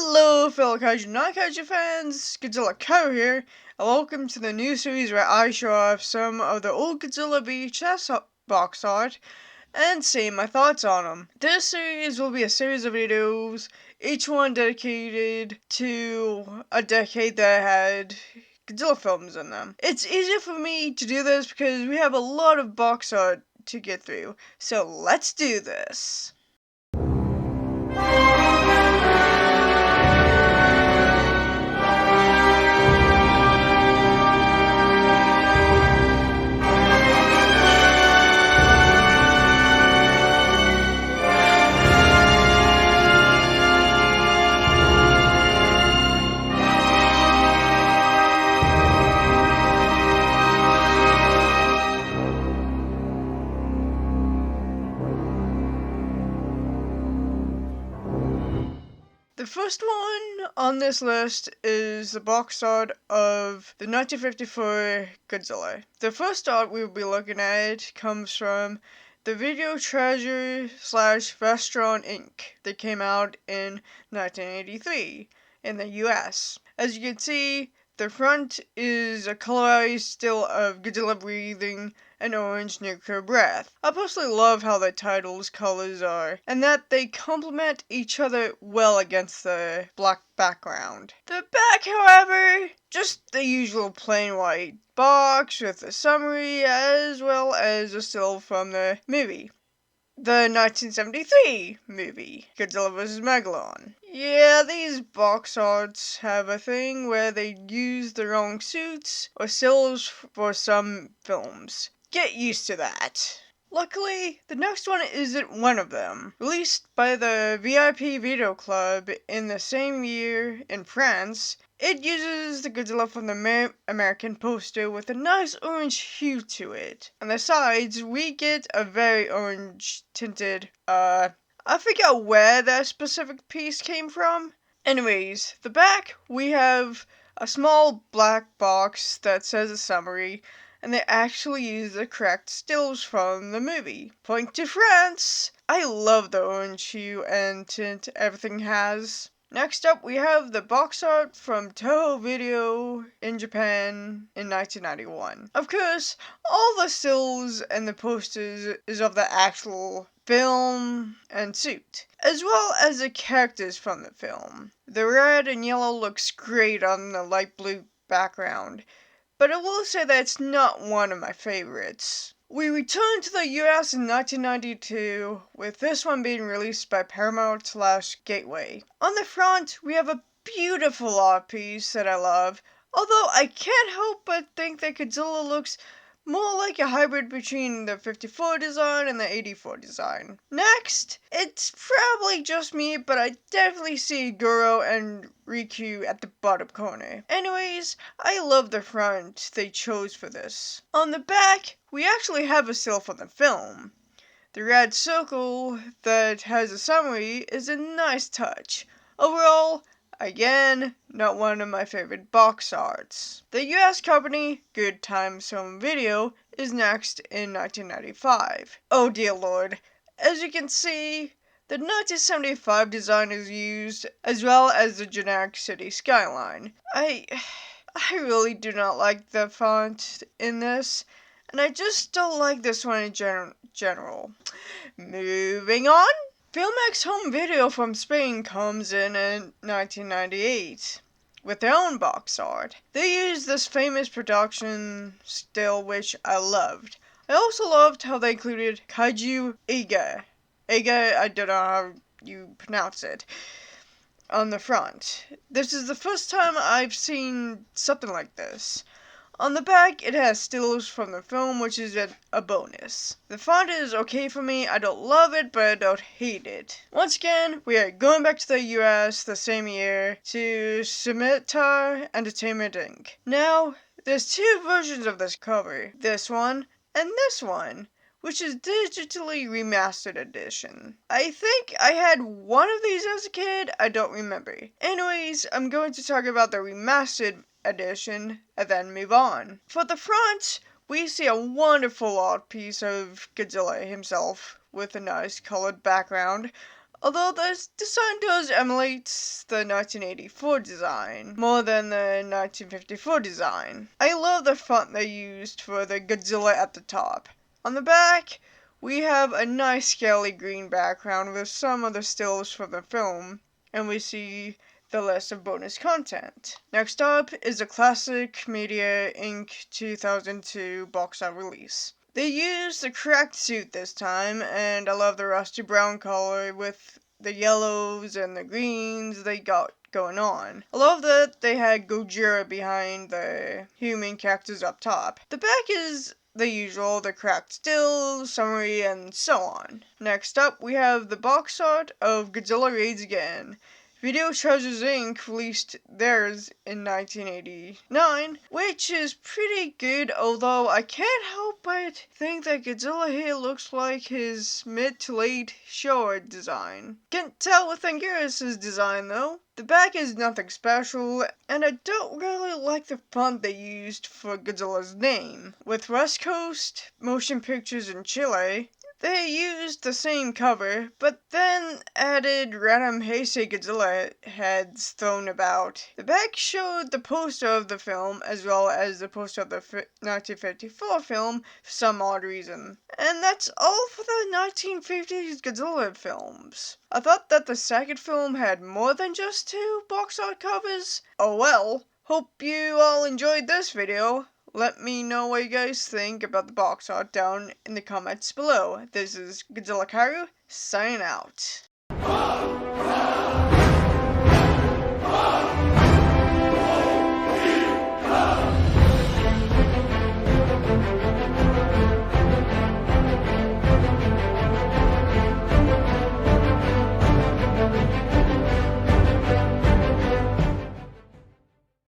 Hello, fellow kaiju and non-kaiju fans, Godzilla Co here, and welcome to the new series where I show off some of the old Godzilla VHS box art and say my thoughts on them. This series will be a series of videos, each one dedicated to a decade that had Godzilla films in them. It's easier for me to do this because we have a lot of box art to get through, so let's do this. The first one on this list is the box art of the 1954 Godzilla. The first art we will be looking at comes from the Video Treasure / Restaurant Inc. that came out in 1983 in the US. As you can see, the front is a colorized still of Godzilla breathing an orange nuclear breath. I personally love how the titles' colors are, and that they complement each other well against the black background. The back, however, just the usual plain white box with a summary as well as a still from the movie. The 1973 movie, Godzilla vs. Megalon. Yeah, these box arts have a thing where they use the wrong suits or stills for some films. Get used to that. Luckily, the next one isn't one of them. Released by the VIP Video Club in the same year in France, it uses the Godzilla from the American poster with a nice orange hue to it. On the sides, we get a very orange tinted, I forget where that specific piece came from. Anyways, the back, we have a small black box that says a summary, and they actually use the correct stills from the movie. Point to France! I love the orange hue and tint everything has. Next up, we have the box art from Toho Video in Japan in 1991. Of course, all the stills and the posters is of the actual film and suit, as well as the characters from the film. The red and yellow looks great on the light blue background, but I will say that it's not one of my favorites. We returned to the US in 1992, with this one being released by Paramount / Gateway. On the front, we have a beautiful art piece that I love, although I can't help but think that Godzilla looks more like a hybrid between the 54 design and the 84 design. Next, it's probably just me, but I definitely see Goro and Riku at the bottom corner. Anyways, I love the front they chose for this. On the back, we actually have a still from the film. The red circle that has a summary is a nice touch. Overall, again, not one of my favorite box arts. The US company, Good Times Home Video, is next in 1995. Oh dear lord. As you can see, the 1975 design is used, as well as the generic city skyline. I really do not like the font in this, and I just don't like this one in general. Moving on. Filmex Home Video from Spain comes in 1998 with their own box art. They used this famous production still, which I loved. I also loved how they included Kaiju Eiga. Eiga, I don't know how you pronounce it, on the front. This is the first time I've seen something like this. On the back, it has stills from the film, which is a bonus. The font is okay for me. I don't love it, but I don't hate it. Once again, we are going back to the US the same year to Scimitar Entertainment Inc. Now, there's two versions of this cover. This one and this one, which is digitally remastered edition. I think I had one of these as a kid. I don't remember. Anyways, I'm going to talk about the remastered edition and then move on. For the front, we see a wonderful art piece of Godzilla himself with a nice colored background. Although this design does emulate the 1984 design more than the 1954 design. I love the font they used for the Godzilla at the top. On the back, we have a nice scaly green background with some other stills from the film, and we see the list of bonus content. Next up is the Classic Media Inc. 2002 box art release. They used the correct suit this time, and I love the rusty brown color with the yellows and the greens they got going on. I love that they had Godzilla behind the human characters up top. The back is the usual, the correct stills, summary, and so on. Next up, we have the box art of Godzilla Raids Again. Video Treasures Inc. released theirs in 1989, which is pretty good, although I can't help but think that Godzilla here looks like his mid to late Showa design. Can't tell with Anguirus' design though. The back is nothing special, and I don't really like the font they used for Godzilla's name. With West Coast Motion Pictures in Chile, they used the same cover, but then added random Heisei Godzilla heads thrown about. The back showed the poster of the film as well as the poster of the 1954 film for some odd reason. And that's all for the 1950s Godzilla films. I thought that the second film had more than just two box art covers. Oh well. Hope you all enjoyed this video. Let me know what you guys think about the box art down in the comments below. This is Godzilla Karu, signing out.